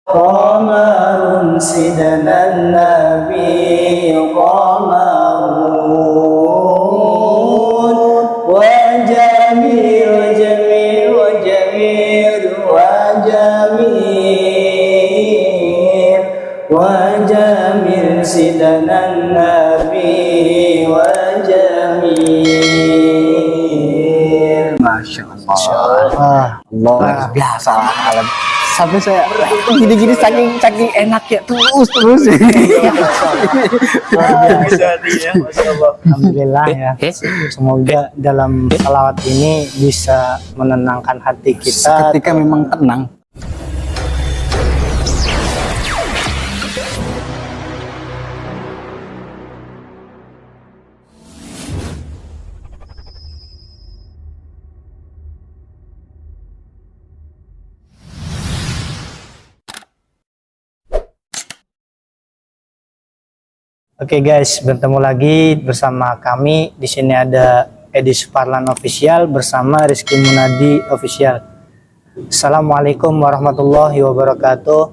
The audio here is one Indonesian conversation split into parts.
قمر سيدنا النبي قمر وجميل جميل وجميل وجميل وجميل سيدنا النبي وجميل. Masya Allah. Luar biasa alam. Sampai saya gini-gini saking enak ya, terus. Alhamdulillah ya. Semoga dalam salawat ini bisa menenangkan hati kita. Ketika memang tenang. Oke guys, bertemu lagi bersama kami. Di sini ada Edi Suparlan Official bersama Rizky Munadi Official. Assalamualaikum warahmatullahi wabarakatuh.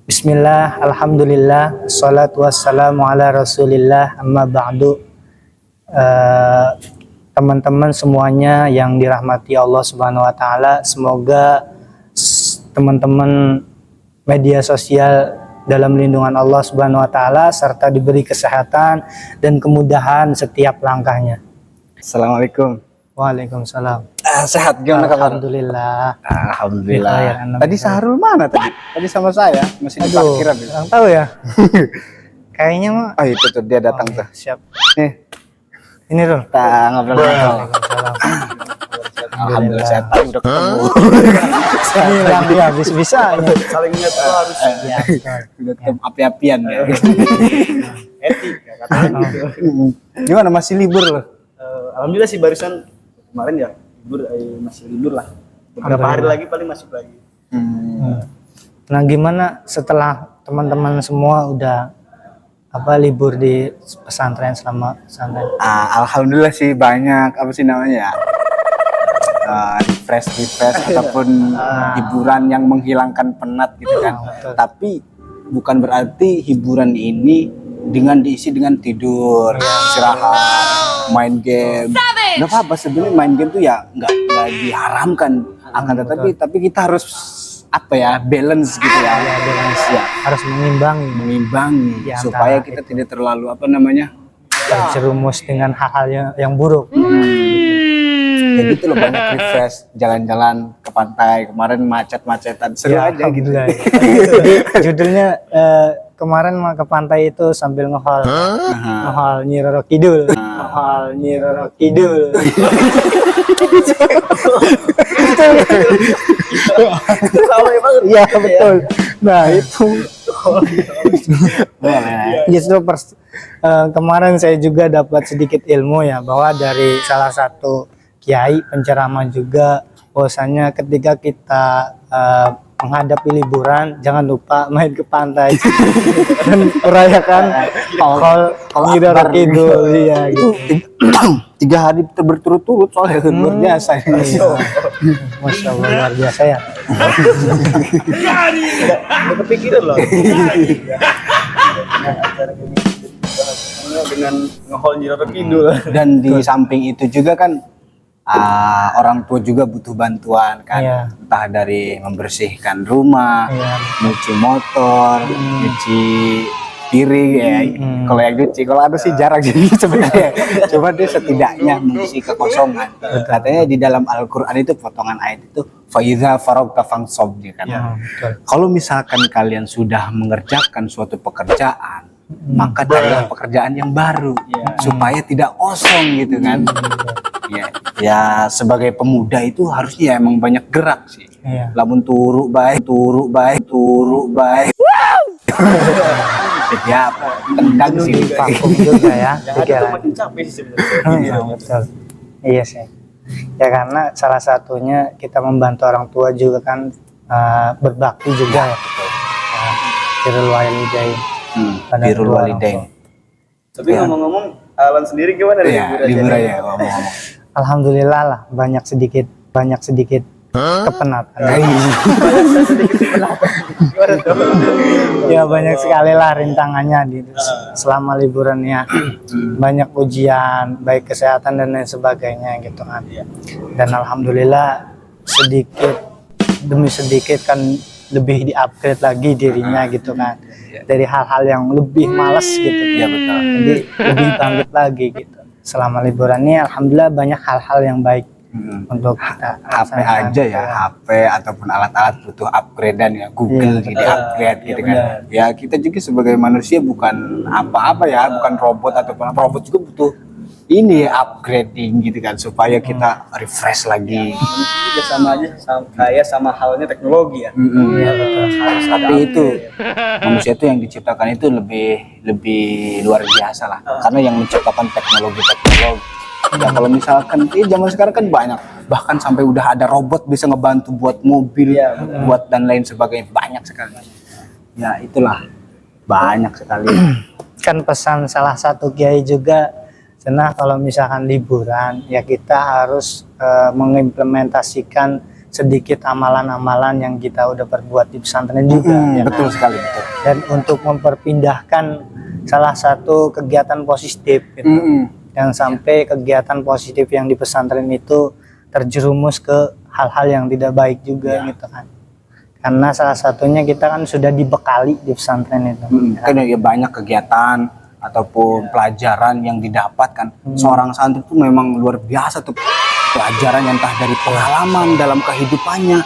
Bismillah, alhamdulillah, salatu wassalamu ala rasulillah, amma ba'du. Teman-teman semuanya yang dirahmati Allah Subhanahu wa Ta'ala, semoga teman-teman media sosial dalam lindungan Allah Subhanahu wa Ta'ala serta diberi kesehatan dan kemudahan setiap langkahnya. Assalamualaikum. Waalaikumsalam. Sehat gimana kabar? Alhamdulillah. Alhamdulillah. Tadi Sahrul mana tadi? Tadi sama saya masih di parkiran. Kurang tahu ya. Kayaknya mah. Oh itu tuh dia datang tuh. Siap. Nih. Ini Rul. Kita ngobrol. Waalaikumsalam. Alhamdulillah saya tahu udah ketemu. Ini lang ya bisa-bisanya. Saling ingat harus. Ya, Udah ketemu api-apian ya. Etika katanya gitu. Gimana masih libur loh? Alhamdulillah sih barusan kemarin ya libur, masih libur lah. Beberapa hari lagi paling masuk lagi. Nah, gimana setelah teman-teman semua udah libur di pesantren selama pesantren? Alhamdulillah sih banyak apa sih namanya ya? Refresh ataupun hiburan yang menghilangkan penat gitu kan. Tapi bukan berarti hiburan ini dengan diisi dengan tidur, istirahat, main game. Nggak apa-apa sebenarnya main game tuh ya nggak diharamkan, akan tapi kita harus balance gitu ya. Balance ya. Harus mengimbangi supaya kita tidak terlalu terjerumus dengan hal-hal yang buruk. Ya gitu loh, banyak refresh, jalan-jalan ke pantai kemarin macet-macetan seru ya, aja gitu. Judulnya kemarin mah ke pantai itu sambil ngehol Nyi Roro Kidul. Ngehol Nyi Roro Kidul. Iya betul. Nah itu justru kemarin saya juga dapat sedikit ilmu ya, bahwa dari salah satu kiai penceramah juga, bahwasanya ketika kita menghadapi liburan jangan lupa main ke pantai dan merayakan Nyi Roro Kidul. Iya gitu. 3 hari berturut-turut soalnya luar biasa. Masya Allah, luar biasa ya. Udah kepikiran loh. Dengan ngehol Nyi Roro Kidul. Dan di samping itu juga kan orang tua juga butuh bantuan kan, entah dari membersihkan rumah, nyuci motor, nyuci piring ya. Kalau yang nyuci, kalau ada sih jarang sih sebenarnya. Coba dia setidaknya mengisi kekosongan. Katanya di dalam Al-Quran itu potongan ayat itu faiza faragta fansab ya kan. Kalau misalkan kalian sudah mengerjakan suatu pekerjaan, maka carilah pekerjaan yang baru supaya tidak kosong gitu kan. Ya sebagai pemuda itu harusnya emang banyak gerak sih. Lamun turu baik. Ya tendang sih vakum juga ya. Makin capek sih sebenarnya. Betul. Iya sih. Ya karena salah satunya kita membantu orang tua juga kan, berbakti juga ya. Birrul walidain. Birrul walidain. Tapi ngomong-ngomong, Alan sendiri gimana libur aja ngomong-ngomong. Alhamdulillah lah, banyak sedikit kepenatan. Ya banyak sekali lah rintangannya di selama liburannya. Banyak ujian, baik kesehatan dan lain sebagainya gitu kan. Dan alhamdulillah sedikit demi sedikit kan lebih di-upgrade lagi dirinya gitu kan. Dari hal-hal yang lebih males gitu. Iya betul. Jadi lebih bangkit lagi gitu. Selama liburannya alhamdulillah banyak hal-hal yang baik untuk kita. HP aja ya, HP ataupun alat-alat butuh upgradean ya, Google jadi upgrade gitu kan. Ya kita juga sebagai manusia bukan apa-apa ya, bukan robot ataupun robot juga butuh ini upgrading gitu kan supaya kita refresh lagi. Juga sama aja kayak sama halnya teknologi ya. Harus ada Tapi itu manusia itu yang diciptakan itu lebih luar biasa lah. Karena yang menciptakan teknologi. Ya kalau misalkan zaman sekarang kan banyak, bahkan sampai udah ada robot bisa ngebantu buat mobil, buat dan lain sebagainya, banyak sekali. Ya itulah banyak sekali. Kan pesan salah satu kiai juga, karena kalau misalkan liburan ya kita harus mengimplementasikan sedikit amalan-amalan yang kita udah perbuat di pesantren juga. Ya Betul kan? sekali, betul. Dan untuk memperpindahkan salah satu kegiatan positif gitu. Yang sampai kegiatan positif yang di pesantren itu terjerumus ke hal-hal yang tidak baik juga gitu kan. Karena salah satunya kita kan sudah dibekali di pesantren itu. Kan ya banyak kegiatan ataupun pelajaran yang didapatkan. Seorang santri itu memang luar biasa tuh, pelajaran yang entah dari pengalaman dalam kehidupannya,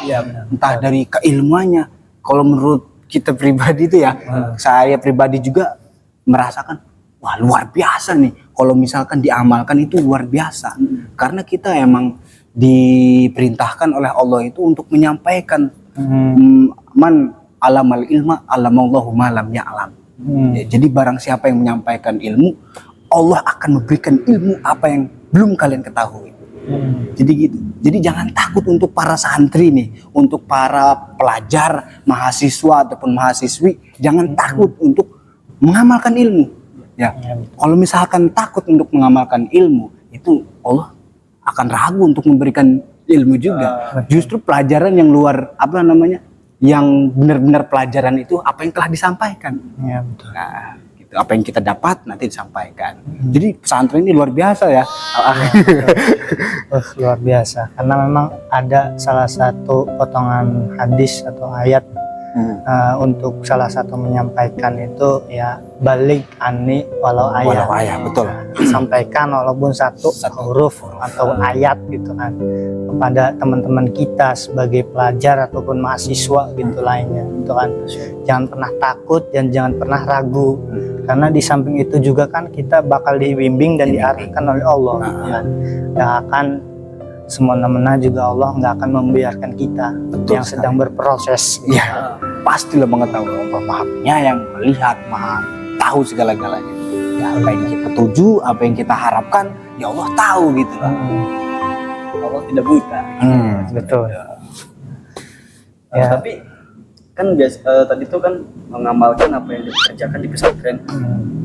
entah dari keilmuannya. Kalau menurut kita pribadi itu ya, saya pribadi juga merasakan wah luar biasa nih kalau misalkan diamalkan, itu luar biasa. Karena kita emang diperintahkan oleh Allah itu untuk menyampaikan man alamal ilma alamallahu ma lam ya'lam. Ya, jadi barang siapa yang menyampaikan ilmu, Allah akan memberikan ilmu apa yang belum kalian ketahui. Jadi gitu. Jadi jangan takut untuk para santri nih, untuk para pelajar, mahasiswa ataupun mahasiswi, jangan takut untuk mengamalkan ilmu. Ya, kalau misalkan takut untuk mengamalkan ilmu, itu Allah akan ragu untuk memberikan ilmu juga. Justru pelajaran yang luar yang benar-benar pelajaran itu apa yang telah disampaikan. Ya, betul. Nah, gitu. Apa yang kita dapat nanti disampaikan. Jadi pesantren ini luar biasa ya. Luar biasa. Karena memang ada salah satu potongan hadis atau ayat untuk salah satu menyampaikan itu ya balik ani walau ayat. Betul. Sampaikan walaupun satu huruf atau ayat gitu kan kepada teman-teman kita sebagai pelajar ataupun mahasiswa gitu lainnya gitu kan. Jangan pernah takut dan jangan pernah ragu, karena di samping itu juga kan kita bakal dibimbing dan diarahkan oleh Allah kan. Nggak akan semena-mena juga Allah nggak akan membiarkan kita yang sedang berproses. Ya, pastilah mengetahui Allah Maha Penyayang, melihat, Maha tahu segala-galanya. Ya, apa yang kita tuju, apa yang kita harapkan, ya Allah tahu gitu lah. Allah tidak buta. Betul. Ya. Tapi kan tadi itu kan mengamalkan apa yang dikerjakan di pesantren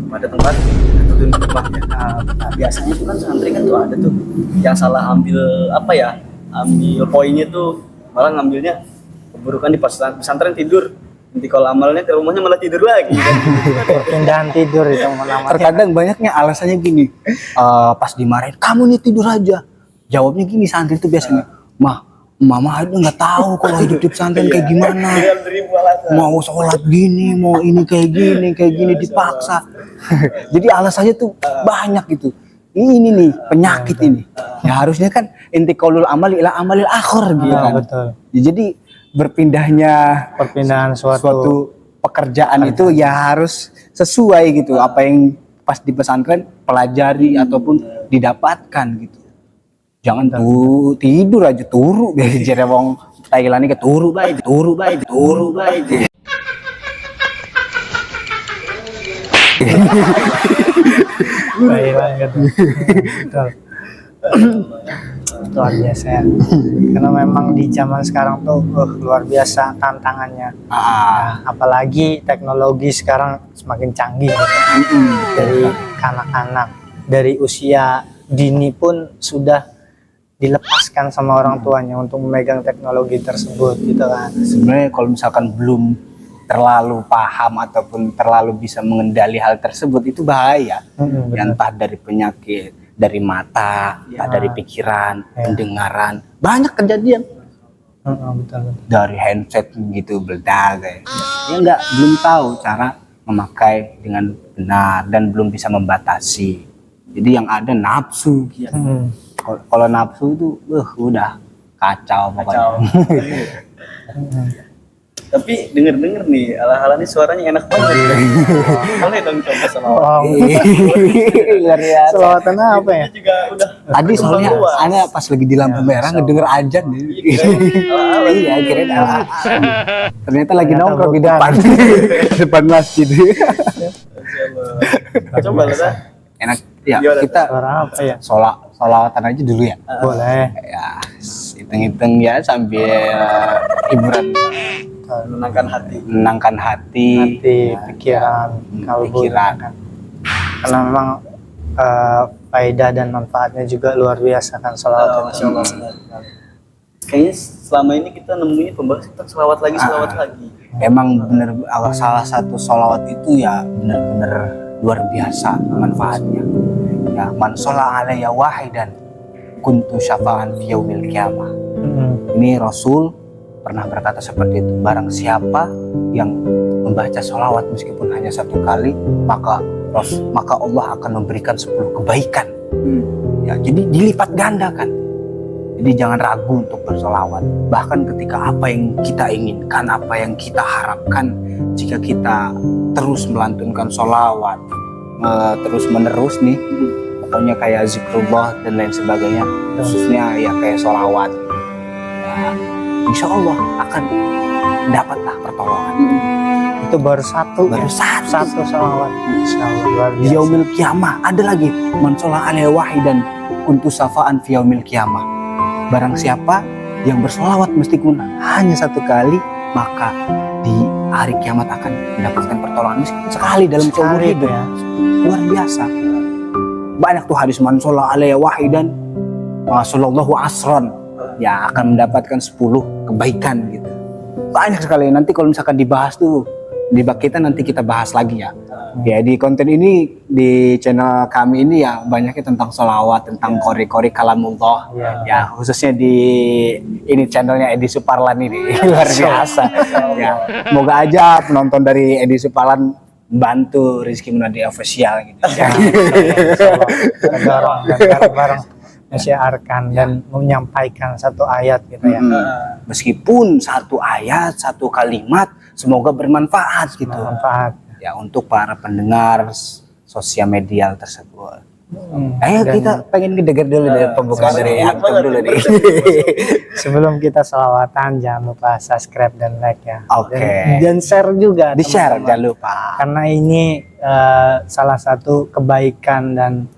pada tempat atau di rumahnya. Nah, biasanya itu kan santri kan tuh ada tuh yang salah ambil ambil poinnya tuh malah ngambilnya keburukan di pesantren tidur. Nanti kalau amalnya ke rumahnya malah tidur lagi. Kan? Perpindahan tidur itu namanya. Terkadang banyaknya alasannya gini, pas dimarahin, kamu nih tidur aja. Jawabnya gini santri itu biasanya, mama aja nggak tahu kalau hidup di pesantren kayak gimana. Mau sholat gini, mau ini kayak gini dipaksa. Jadi alasannya tuh banyak gitu. Ini nih penyakit ini. Ya harusnya kan intiqalul amali ila amalil akhir gitu kan. Betul. Ya, jadi perpindahan suatu pekerjaan itu ya harus sesuai gitu apa yang pas di pesantren pelajari ataupun didapatkan gitu. Jangan tidur aja turu dari jerewong Thailand ini ke turu baik. Baik banget. Betul. Luar biasa ya. Karena memang di zaman sekarang tuh luar biasa tantangannya. Apalagi teknologi sekarang semakin canggih gitu. Dari anak-anak dari usia dini pun sudah dilepaskan sama orang tuanya untuk memegang teknologi tersebut gitu kan. Sebenarnya kalau misalkan belum terlalu paham ataupun terlalu bisa mengendali hal tersebut itu bahaya. Ya, entah dari penyakit, dari mata, entah dari pikiran, pendengaran, banyak kejadian. Betul. Dari handset gitu berdagai. Ya nggak, belum tahu cara memakai dengan benar dan belum bisa membatasi. Jadi yang ada nafsu. Kalau nafsu itu udah kacau pokoknya. Tapi denger nih, ala-ala nih suaranya enak banget. Boleh dong coba selawat. Luar biasa. Selawatan apa ya? Ini juga udah Tadi soalnya luas. ana pas lagi di lampu merah ngedenger ajan. Ala-ala. Iya, kirain ala. Ternyata lagi Ternyata nongkrong di bukan. depan depan masjid. Coba lah. Enak ya, Gimana? kita Suara apa ya? solawatan aja dulu ya. Boleh. Ya, hitung-hitung ya sambil hiburan, Menenangkan hati. menenangkan hati, Pikiran, kalbu. pikiran. Karena memang faedah dan manfaatnya juga luar biasa kan selawat. Masya Allah. Kayaknya selama ini kita nemuin pembahasan tentang selawat lagi. Emang bener, salah satu sholawat itu ya bener-bener luar biasa manfaatnya. Ya, man sholla alayya wahidan kuntu syafa'an fi yaumil qiyamah. Ini Rasul pernah berkata seperti itu. Barang siapa yang membaca sholawat meskipun hanya satu kali, maka Allah akan memberikan 10 kebaikan. Ya, jadi dilipat gandakan. Jadi jangan ragu untuk bersolawat. Bahkan ketika apa yang kita inginkan, apa yang kita harapkan, jika kita terus melantunkan sholawat, terus menerus nih, pokoknya kayak zikrullah dan lain sebagainya, khususnya ya kayak sholawat, ya, insya Allah akan dapatlah pertolongan. Itu baru satu selawat. Insya Allah luar Di biasa. yaumil qiyamah ada lagi man sholla alaihi wahidan kuntu syafa'an fi yaumil qiyamah. Barang siapa yang bersolawat meskipun hanya satu kali, maka di hari kiamat akan mendapatkan pertolongan meskipun sekali dalam seumur hidup. ya. Luar biasa. Banyak tuh hadis man sholla alaihi wahidan sallallahu asron, ya akan mendapatkan 10 kebaikan gitu. Banyak sekali. Nanti kalau misalkan dibahas tuh di bab kita, nanti kita bahas lagi ya. Ya, di konten ini, di channel kami ini ya banyaknya tentang sholawat, tentang kori-kori kalamullah. Ya, khususnya di ini channelnya Edi Suparlan ini luar biasa. Ya, semoga aja penonton dari Edi Suparlan bantu Rizky Munadi official gitu. Ya. Bareng menyiarkan dan menyampaikan satu ayat gitu ya. Meskipun satu ayat, satu kalimat, semoga bermanfaat gitu. Manfaat. Ya, untuk para pendengar sosial media tersebut. Ayo kita pengen ngedenger dulu dari pembukaan dari Antum dulu nih. Sebelum kita selawatan jangan lupa subscribe dan like ya. Oke. Dan share juga. Di share teman-teman. jangan lupa. Karena ini salah satu kebaikan, dan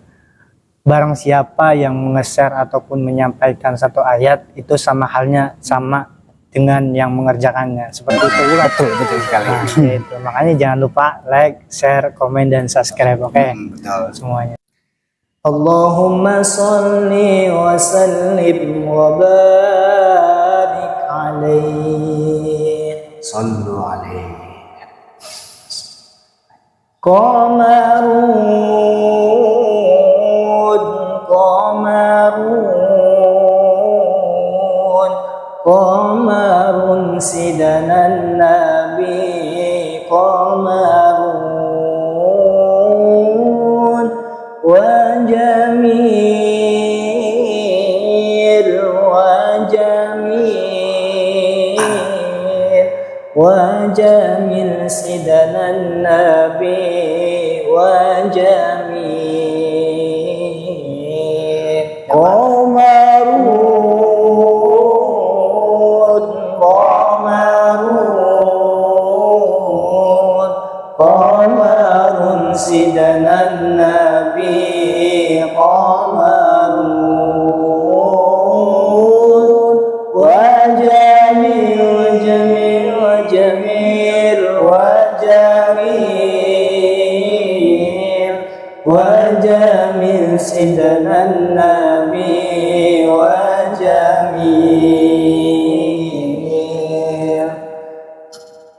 barang siapa yang nge-share ataupun menyampaikan satu ayat itu sama halnya sama dengan yang mengerjakannya. Seperti itu juga. Betul sekali. Nah, gitu. Makanya jangan lupa like, share, komen, dan subscribe. Oke? Betul. Semuanya. Allahumma salli wa sallim wa barik alaihi. Sallu alaihi. Qamarun sidanan nabi qamarun wa jamil sidanan nabi wa jamil qamarun sidanan nabi qamarun wa jamil sidanan nabi wa jamil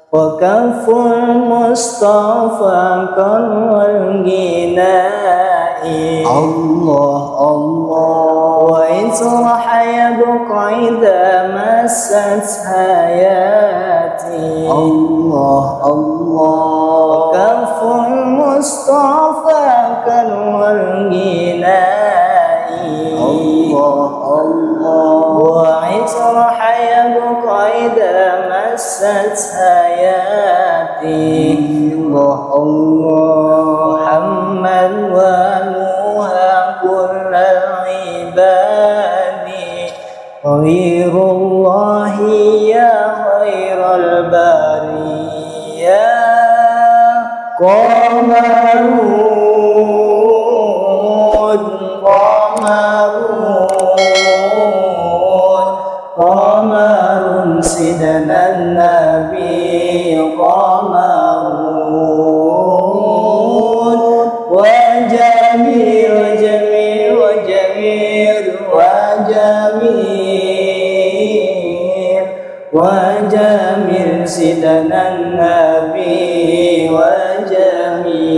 wa kaful Mustafa wal ginai Allah Allah wa insraha yabqa idha massat hayati Allah Allah kaful Mustafa wal ginai Allah Allah wa insraha yabqa idha massat hayati Allah Allah Muhammad wa nuha kullal ibadi Khairullahi ya khairal bariyah Qamarun Qamarun sidanan nabi Qamarun wa jamil sidanan nabi wa jamil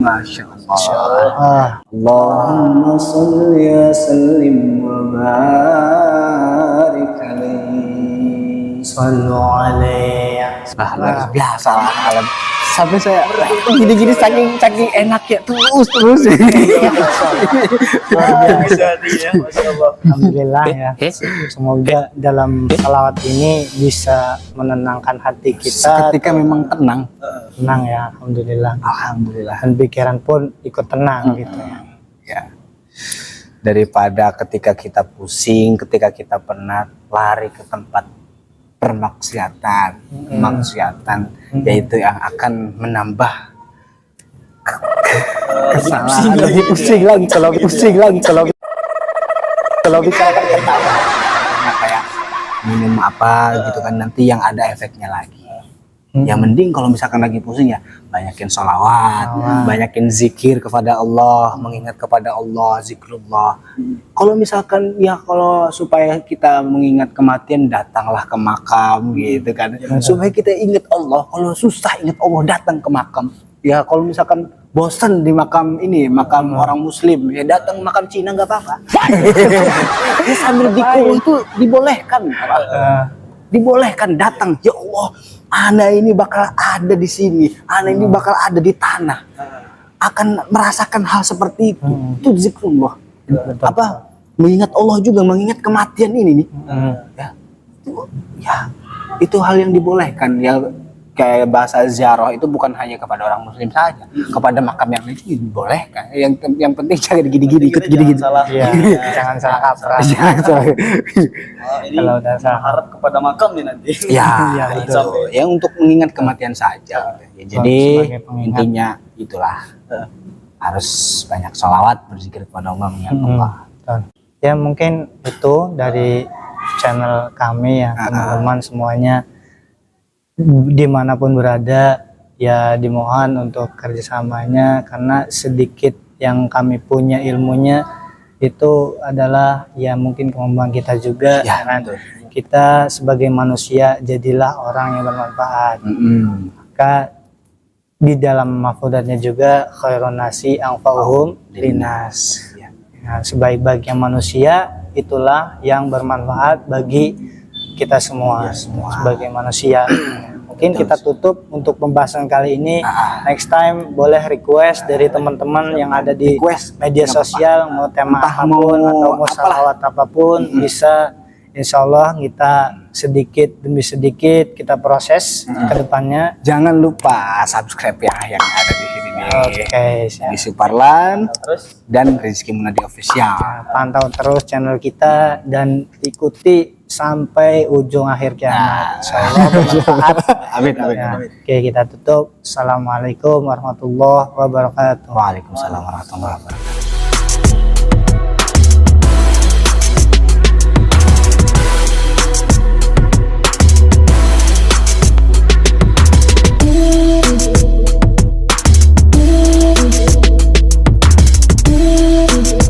Masya Allah Allahumma salli wa sallim wa barik alaihi sallu alaihi luar biasa lah kalian. Sampai saya gini-gini saking enak ya terus Alhamdulillah ya. Semoga dalam salawat ini bisa menenangkan hati kita. ketika memang tenang Ya, alhamdulillah. alhamdulillah Dan pikiran pun ikut tenang gitu ya. ya. Daripada ketika kita pusing, ketika kita penat, lari ke tempat maksiatan yaitu yang akan menambah kesalahan, lebih pusing lagi kalau bisa akan ketawa karena kayak minum apa gitu kan, nanti yang ada efeknya lagi. Yang mending kalau misalkan lagi pusing ya banyakin sholawat, banyakin zikir kepada Allah, mengingat kepada Allah, zikrullah. Kalau misalkan ya kalau supaya kita mengingat kematian, datanglah ke makam gitu kan, supaya kita ingat Allah. Kalau susah ingat Allah, datang ke makam. Ya kalau misalkan bosan di makam ini, makam orang muslim, ya datang makam Cina nggak apa-apa. Ya, sambil dikul itu dibolehkan. Dibolehkan datang, ya Allah, ana ini bakal ada di sini, ana ini bakal ada di tanah, akan merasakan hal seperti itu. Itu zikrullah. Apa? Mengingat Allah juga, mengingat kematian ini nih. Itu hal yang dibolehkan. Ya kayak bahasa ziarah itu bukan hanya kepada orang muslim saja, kepada makam yang lain dibolehkan. Yang penting jangan gini-gini, ikut gini-gini. Jangan salah kaprah. Ini Kalau udah salah harap kepada makam nih nanti. Ya, itu. Ya untuk mengingat kematian saja. Ya, jadi sebagai pengingat. intinya itulah, harus banyak sholawat, berzikir kepada Allah, mengingat Allah. Ya mungkin itu dari channel kami ya, teman-teman semuanya dimanapun berada ya dimohon untuk kerjasamanya, karena sedikit yang kami punya ilmunya itu adalah ya mungkin kemampuan kita juga Ya, kan. betul. Kita sebagai manusia jadilah orang yang bermanfaat. Maka di dalam mafhudatnya juga khairun nasi anfa'uhum linnas. Nah, sebaik-baiknya manusia itulah yang bermanfaat bagi kita semua, sebagai manusia. Mungkin kita tutup untuk pembahasan kali ini. Next time boleh request dari teman-teman yang ada di media sosial, mau tema apapun atau mau salawat apapun, bisa. Insya Allah kita sedikit demi sedikit kita proses ke depannya. Jangan lupa subscribe ya yang ada di sini nih. Oke, siap. Di Suparlan dan Rizky Munadi Official. Pantau terus channel kita dan ikuti sampai ujung akhir kiamat. Insyaallah bermanfaat. Amin, amin, Ya, amin. oke, kita tutup. Assalamualaikum warahmatullahi wabarakatuh. Waalaikumsalam warahmatullahi wabarakatuh.